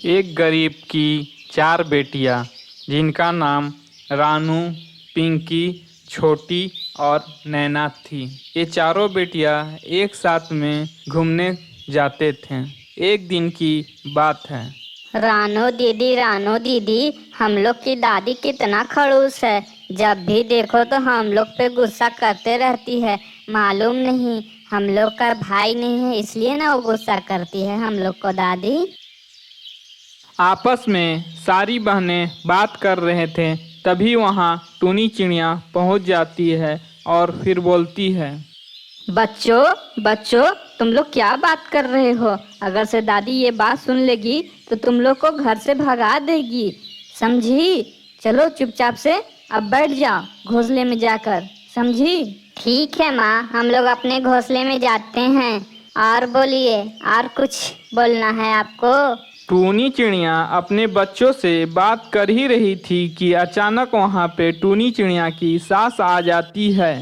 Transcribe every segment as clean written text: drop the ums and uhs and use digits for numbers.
एक गरीब की 4 बेटियां, जिनका नाम रानू, पिंकी, छोटी और नैना थी। ये चारों बेटियां एक साथ में घूमने जाते थे। एक दिन की बात है। रानो दीदी, हम लोग की दादी कितना खड़ूस है। जब भी देखो तो हम लोग पे गुस्सा करते रहती है। मालूम नहीं हम लोग का भाई नहीं है, इसलिए ना वो गुस्सा करती है हम लोग को दादी। आपस में सारी बहनें बात कर रहे थे, तभी वहाँ टूनी चिड़िया पहुँच जाती है और फिर बोलती है, बच्चों बच्चों, तुम लोग क्या बात कर रहे हो? अगर से दादी ये बात सुन लेगी तो तुम लोग को घर से भगा देगी, समझी? चलो चुपचाप से अब बैठ जाओ घोंसले में जाकर, समझी? ठीक है माँ, हम लोग अपने घोंसले में जाते हैं। और बोलिए, और कुछ बोलना है आपको? टूनी चिड़िया अपने बच्चों से बात कर ही रही थी कि अचानक वहाँ पे टूनी चिड़िया की सास आ जाती है।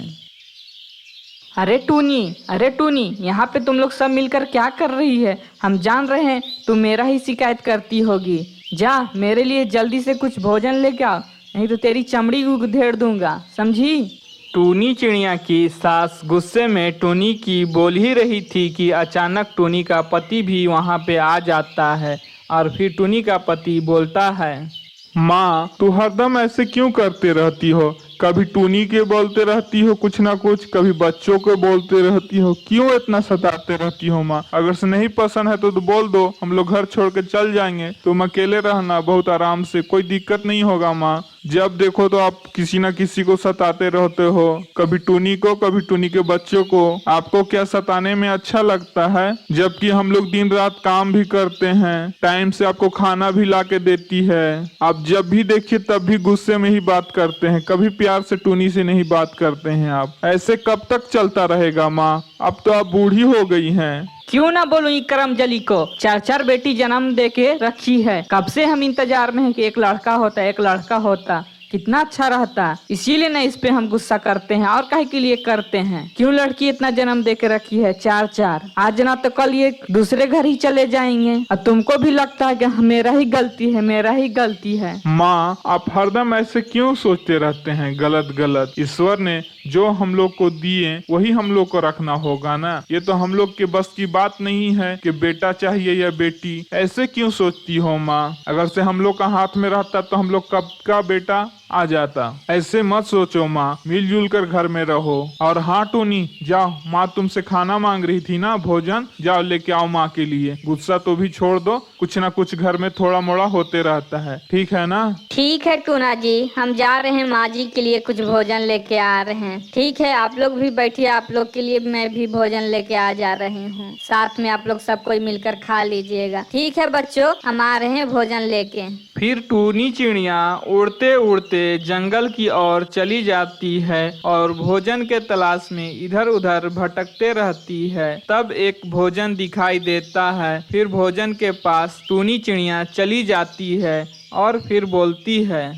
अरे टूनी, यहाँ पे तुम लोग सब मिलकर क्या कर रही है? हम जान रहे हैं तुम मेरा ही शिकायत करती होगी। जा मेरे लिए जल्दी से कुछ भोजन लेके आओ, नहीं तो तेरी चमड़ी उधेड़ दूंगा, समझी? टूनी चिड़िया की सास गुस्से में टूनी की बोल ही रही थी कि अचानक टूनी का पति भी वहाँ पे आ जाता है और फिर टूनी का पति बोलता है, माँ, तू हरदम ऐसे क्यों करते रहती हो? कभी टूनी के बोलते रहती हो कुछ ना कुछ, कभी बच्चों को बोलते रहती हो। क्यों इतना सताते रहती हो माँ? अगर से नहीं पसंद है तो बोल दो, हम लोग घर छोड़ के चल जाएंगे। तुम अकेले रहना बहुत आराम से, कोई दिक्कत नहीं होगा माँ। जब देखो तो आप किसी न किसी को सताते रहते हो, कभी टूनी को, कभी टूनी के बच्चों को। आपको क्या सताने में अच्छा लगता है? जबकि हम लोग दिन रात काम भी करते हैं, टाइम से आपको खाना भी ला के देती है। आप जब भी देखिए तब भी गुस्से में ही बात करते हैं, कभी प्यार से टूनी से नहीं बात करते हैं। आप ऐसे कब तक चलता रहेगा माँ? अब तो आप बूढ़ी हो गई हैं। क्यों ना बोलूं इकरम जली को, 4 बेटी जन्म दे के रखी है। कब से हम इंतजार में हैं कि एक लड़का होता, एक लड़का होता, कितना अच्छा रहता। इसीलिए ना इस पे हम गुस्सा करते हैं, और काहे के लिए करते हैं? क्यों लड़की इतना जन्म दे के रखी है 4, आज ना तो कल ये दूसरे घर ही चले जाएंगे और तुमको भी लगता है कि मेरा ही गलती है, मेरा ही गलती है। माँ, आप हरदम ऐसे क्यों सोचते रहते हैं गलत गलत? ईश्वर ने जो हम लोग को दिए वही हम लोग को रखना होगा ना। ये तो हम लोग के बस की बात नहीं है कि बेटा चाहिए या बेटी। ऐसे क्यों सोचती हो माँ? अगर से हम लोग का हाथ में रहता तो हम लोग कब का बेटा आ जाता। ऐसे मत सोचो माँ, मिलजुल कर घर में रहो। और हाँ टूनी, जाओ, माँ तुमसे खाना मांग रही थी ना, भोजन, जाओ लेके आओ माँ के लिए। गुस्सा तो भी छोड़ दो, कुछ ना कुछ घर में थोड़ा मोड़ा होते रहता है, ठीक है ना? ठीक है टूना जी, हम जा रहे हैं, माँ जी के लिए कुछ भोजन लेके आ रहे हैं। ठीक है, आप लोग भी बैठिए, आप लोग के लिए मैं भी भोजन लेके आ जा रही हूँ। साथ में आप लोग सब कोई मिलकर खा लीजिएगा। ठीक है बच्चों, हम आ रहे हैं भोजन लेके। फिर टूनी चिड़िया उड़ते उड़ते जंगल की ओर चली जाती है और भोजन के तलाश में इधर उधर भटकते रहती है। तब एक भोजन दिखाई देता है। फिर भोजन के पास टूनी चिड़िया चली जाती है और फिर बोलती है,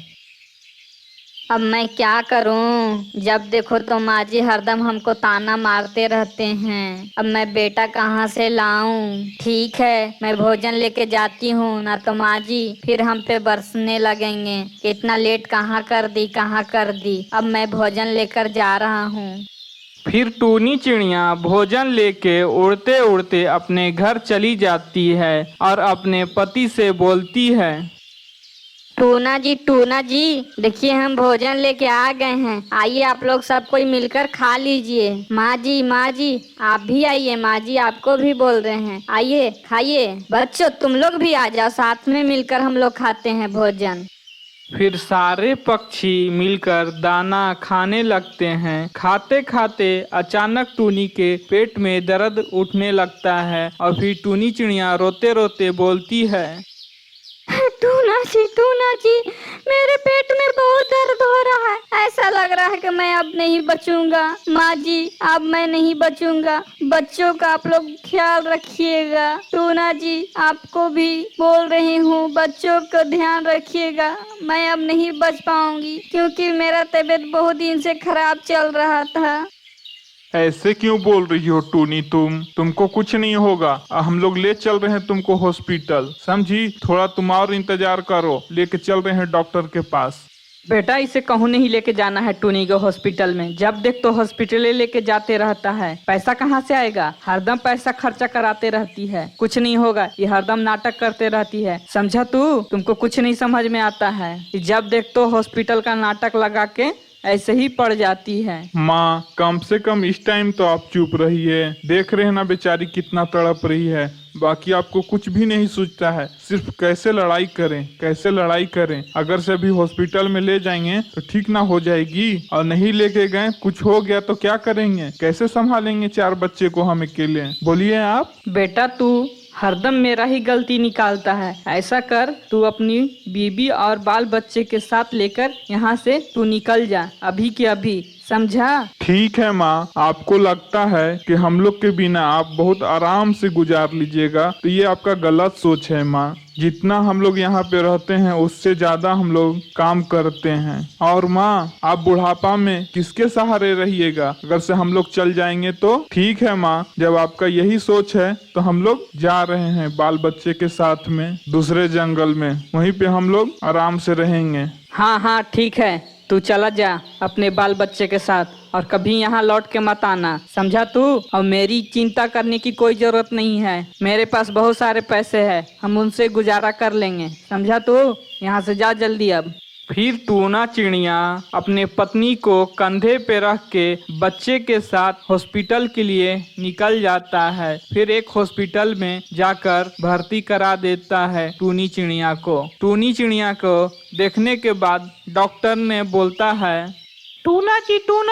अब मैं क्या करूं? जब देखो तो माँ जी हरदम हमको ताना मारते रहते हैं। अब मैं बेटा कहाँ से लाऊं? ठीक है, मैं भोजन लेके जाती हूँ, ना तो माँ जी फिर हम पे बरसने लगेंगे। इतना लेट कहाँ कर दी, कहाँ कर दी। अब मैं भोजन लेकर जा रहा हूँ। फिर टूनी चिड़िया भोजन लेके उड़ते उड़ते अपने घर चली जाती है और अपने पति से बोलती है, टूना जी, देखिए हम भोजन लेके आ गए हैं। आइए आप लोग सब कोई मिलकर खा लीजिए। माँ जी, आप भी आइए। माँ जी आपको भी बोल रहे हैं, आइए खाइए। बच्चों तुम लोग भी आ जाओ, साथ में मिलकर हम लोग खाते हैं भोजन। फिर सारे पक्षी मिलकर दाना खाने लगते हैं। खाते खाते अचानक टूनी के पेट में दर्द उठने लगता है और फिर टूनी चिड़िया रोते रोते बोलती है, टूना जी, मेरे पेट में बहुत दर्द हो रहा है। ऐसा लग रहा है कि मैं अब नहीं बचूंगा। माँ जी, अब मैं नहीं बचूंगा। बच्चों का आप लोग ख्याल रखिएगा। टूना जी आपको भी बोल रही हूँ, बच्चों का ध्यान रखिएगा। मैं अब नहीं बच पाऊंगी क्योंकि मेरा तबीयत बहुत दिन से खराब चल रहा था। ऐसे क्यों बोल रही हो टूनी? तुमको कुछ नहीं होगा। हम लोग ले चल रहे हैं तुमको हॉस्पिटल, समझी? थोड़ा तुम और इंतजार करो, लेके चल रहे हैं डॉक्टर के पास। बेटा इसे कहूँ नहीं लेके जाना है टूनी को हॉस्पिटल में। जब देख तो हॉस्पिटल लेके जाते रहता है। पैसा कहाँ से आएगा? हरदम पैसा खर्चा कराते रहती है। कुछ नहीं होगा, ये हरदम नाटक करते रहती है। समझा तू? तुमको कुछ नहीं समझ में आता है। जब देख तो हॉस्पिटल का नाटक लगा के ऐसे ही पड़ जाती है। माँ, कम से कम इस टाइम तो आप चुप रहिए। देख रहे हैं ना बेचारी कितना तड़प रही है। बाकी आपको कुछ भी नहीं सूझता है, सिर्फ कैसे लड़ाई करें, कैसे लड़ाई करें। अगर से अभी हॉस्पिटल में ले जाएंगे तो ठीक ना हो जाएगी, और नहीं लेके गए कुछ हो गया तो क्या करेंगे? कैसे संभालेंगे 4 बच्चे को हम अकेले? बोलिए आप। बेटा तू हरदम मेरा ही गलती निकालता है। ऐसा कर, तू अपनी बीबी और बाल बच्चे के साथ लेकर यहाँ से तू निकल जा, अभी के अभी, समझा? ठीक है माँ, आपको लगता है कि हम लोग के बिना आप बहुत आराम से गुजार लीजिएगा, तो ये आपका गलत सोच है माँ। जितना हम लोग यहाँ पे रहते हैं उससे ज्यादा हम लोग काम करते हैं। और माँ, आप बुढ़ापा में किसके सहारे रहिएगा? अगर से हम लोग चल जाएंगे तो? ठीक है माँ, जब आपका यही सोच है तो हम लोग जा रहे हैं बाल बच्चे के साथ में दूसरे जंगल में। वहीं पे हम लोग आराम से रहेंगे। हाँ हाँ ठीक है, तू चला जा अपने बाल बच्चे के साथ, और कभी यहाँ लौट के मत आना, समझा तू? और मेरी चिंता करने की कोई जरूरत नहीं है। मेरे पास बहुत सारे पैसे हैं, हम उनसे गुजारा कर लेंगे, समझा तू? यहाँ से जा जल्दी अब। फिर टूना चिड़िया अपने पत्नी को कंधे पे रख के बच्चे के साथ हॉस्पिटल के लिए निकल जाता है। फिर एक हॉस्पिटल में जाकर भर्ती करा देता है टूनी चिड़िया को। टूनी चिड़िया को देखने के बाद डॉक्टर ने बोलता है, टूना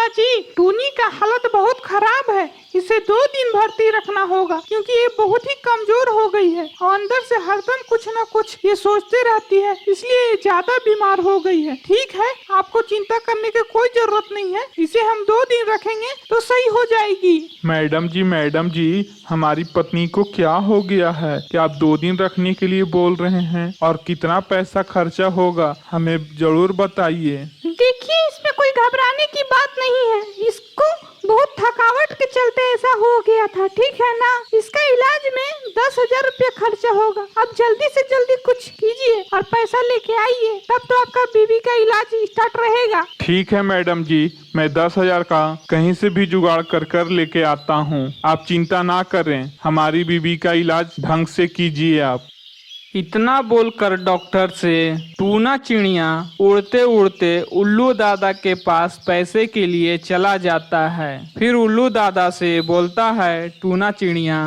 जी, टूनी का हालत बहुत खराब है। इसे 2 दिन भर्ती रखना होगा, क्योंकि ये बहुत ही कमजोर हो गई है और अंदर से हरदम कुछ न कुछ ये सोचते रहती है, इसलिए ये ज्यादा बीमार हो गई है। ठीक है, आपको चिंता करने की कोई जरूरत नहीं है। इसे हम 2 दिन रखेंगे तो सही हो जाएगी। मैडम जी, हमारी पत्नी को क्या हो गया है कि आप 2 दिन रखने के लिए बोल रहे हैं? और कितना पैसा खर्चा होगा हमें जरूर बताइए। देखिए, इसमें कोई घबराने की बात नहीं है। इसको बहुत थकावट के चलते ऐसा हो गया था, ठीक है ना? इसका इलाज में 10,000 रुपया खर्चा होगा। अब जल्दी से जल्दी कुछ कीजिए और पैसा लेके आइए, तब तो आपका बीबी का इलाज स्टार्ट रहेगा। ठीक है मैडम जी, मैं 10,000 का कहीं से भी जुगाड़ कर लेके आता हूँ। आप चिंता ना करें, हमारी बीबी का इलाज ढंग से कीजिए आप। इतना बोलकर डॉक्टर से टूना चिड़िया उड़ते उड़ते उल्लू दादा के पास पैसे के लिए चला जाता है। फिर उल्लू दादा से बोलता है टूना चिड़िया,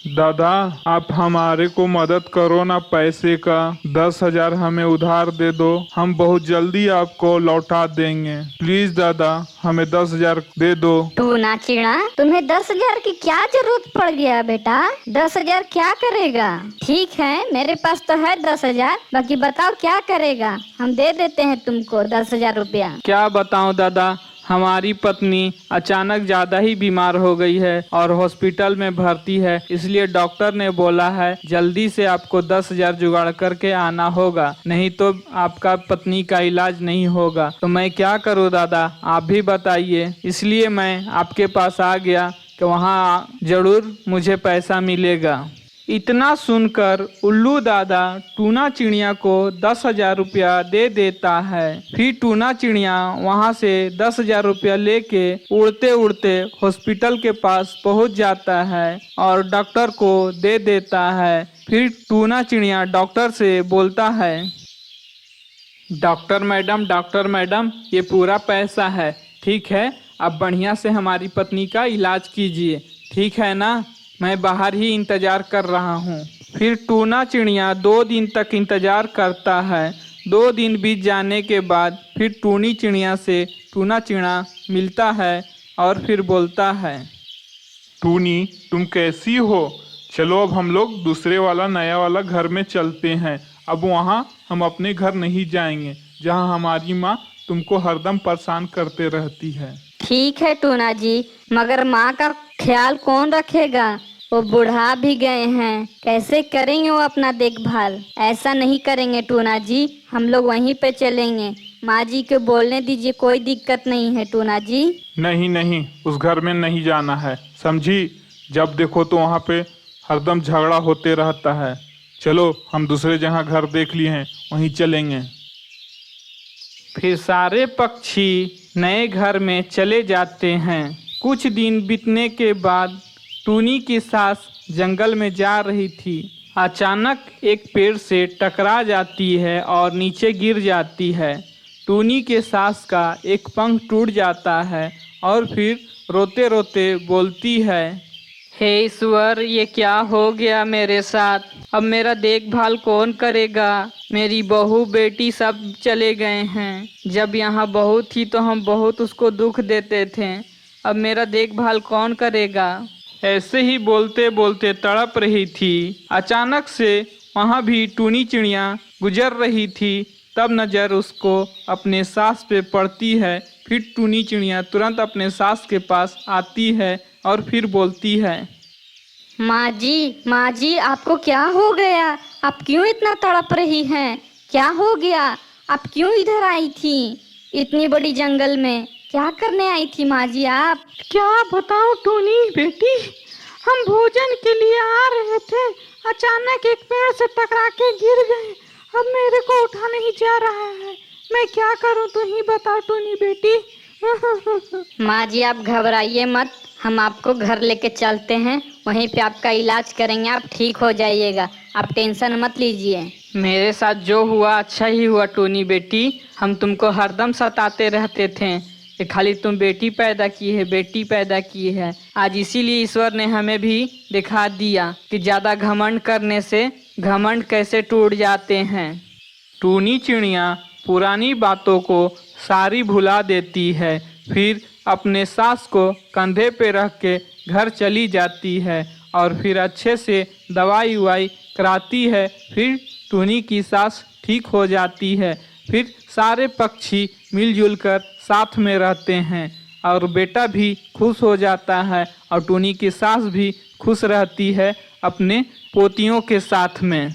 दादा, आप हमारे को मदद करो ना, पैसे का 10,000 हमें उधार दे दो, हम बहुत जल्दी आपको लौटा देंगे। प्लीज दादा, हमें 10,000 दे दो। टूना चिड़ा, तुम्हें 10,000 की क्या जरूरत पड़ गया बेटा? 10,000 क्या करेगा? ठीक है, मेरे पास तो है 10,000, बाकी बताओ क्या करेगा? हम दे देते हैं तुमको 10,000 रुपया। क्या बताऊं दादा, हमारी पत्नी अचानक ज्यादा ही बीमार हो गई है और हॉस्पिटल में भर्ती है, इसलिए डॉक्टर ने बोला है जल्दी से आपको 10,000 जुगाड़ करके आना होगा, नहीं तो आपका पत्नी का इलाज नहीं होगा। तो मैं क्या करूं दादा, आप भी बताइए। इसलिए मैं आपके पास आ गया कि वहाँ जरूर मुझे पैसा मिलेगा। इतना सुनकर उल्लू दादा टूना चिड़िया को 10,000 रुपया दे देता है। फिर टूना चिड़िया वहां से 10,000 रुपया लेके उड़ते उड़ते हॉस्पिटल के पास पहुंच जाता है और डॉक्टर को दे देता है। फिर टूना चिड़िया डॉक्टर से बोलता है, डॉक्टर मैडम, ये पूरा पैसा है, ठीक है? अब बढ़िया से हमारी पत्नी का इलाज कीजिए, ठीक है ना? मैं बाहर ही इंतजार कर रहा हूँ। फिर टूना चिड़िया 2 दिन तक इंतजार करता है। 2 दिन बीत जाने के बाद फिर टूनी चिड़िया से टूना चिड़ा मिलता है और फिर बोलता है, टूनी, तुम कैसी हो? चलो अब हम लोग दूसरे वाला नया वाला घर में चलते हैं। अब वहाँ हम अपने घर नहीं जाएंगे जहाँ हमारी माँ तुमको हरदम परेशान करते रहती है। ठीक है टूना जी, मगर माँ का ख्याल कौन रखेगा? वो बूढ़ा भी गए हैं, कैसे करेंगे वो अपना देखभाल? ऐसा नहीं करेंगे टूना जी, हम लोग वहीं पे चलेंगे, माँ जी को बोलने दीजिए, कोई दिक्कत नहीं है टूना जी। नहीं नहीं, उस घर में नहीं जाना है, समझी। जब देखो तो वहाँ पे हरदम झगड़ा होते रहता है। चलो हम दूसरे जगह घर देख लिए हैं, वहीं चलेंगे। फिर सारे पक्षी नए घर में चले जाते हैं। कुछ दिन बीतने के बाद टूनी की सास जंगल में जा रही थी। अचानक एक पेड़ से टकरा जाती है और नीचे गिर जाती है। टूनी के सास का एक पंख टूट जाता है और फिर रोते रोते बोलती है, हे ईश्वर, ये क्या हो गया मेरे साथ? अब मेरा देखभाल कौन करेगा? मेरी बहू बेटी सब चले गए हैं। जब यहाँ बहू थी तो हम बहुत उसको दुख देते थे। अब मेरा देखभाल कौन करेगा? ऐसे ही बोलते बोलते तड़प रही थी। अचानक से वहाँ भी टूनी चिड़िया गुजर रही थी। तब नज़र उसको अपने सास पे पड़ती है। फिर टूनी चिड़िया तुरंत अपने सास के पास आती है और फिर बोलती है, माँ जी आपको क्या हो गया? आप क्यों इतना तड़प रही हैं? क्या हो गया? आप क्यों इधर आई थी? इतनी बड़ी जंगल में क्या करने आई थी माँ जी आप? क्या बताओ टूनी बेटी, हम भोजन के लिए आ रहे थे, अचानक एक पेड़ से टकरा के गिर गए। अब मेरे को उठा नहीं जा रहा है, मैं क्या करूं, तू ही बता टूनी बेटी। माँ जी आप घबराइए मत, हम आपको घर लेके चलते हैं, वहीं पे आपका इलाज करेंगे, आप ठीक हो जाइएगा, आप टेंशन मत लीजिए। मेरे साथ जो हुआ अच्छा ही हुआ टूनी बेटी। हम तुमको हरदम सताते रहते थे कि खाली तुम बेटी पैदा की है, बेटी पैदा की है। आज इसीलिए ईश्वर ने हमें भी दिखा दिया कि ज़्यादा घमंड करने से घमंड कैसे टूट जाते हैं। टूनी चिड़िया पुरानी बातों को सारी भुला देती है। फिर अपने सास को कंधे पे रख के घर चली जाती है और फिर अच्छे से दवाई उवाई कराती है। फिर टूनी की सास ठीक हो जाती है। फिर सारे पक्षी मिलजुल कर साथ में रहते हैं और बेटा भी खुश हो जाता है और टूनी की सास भी खुश रहती है अपने पोतियों के साथ में।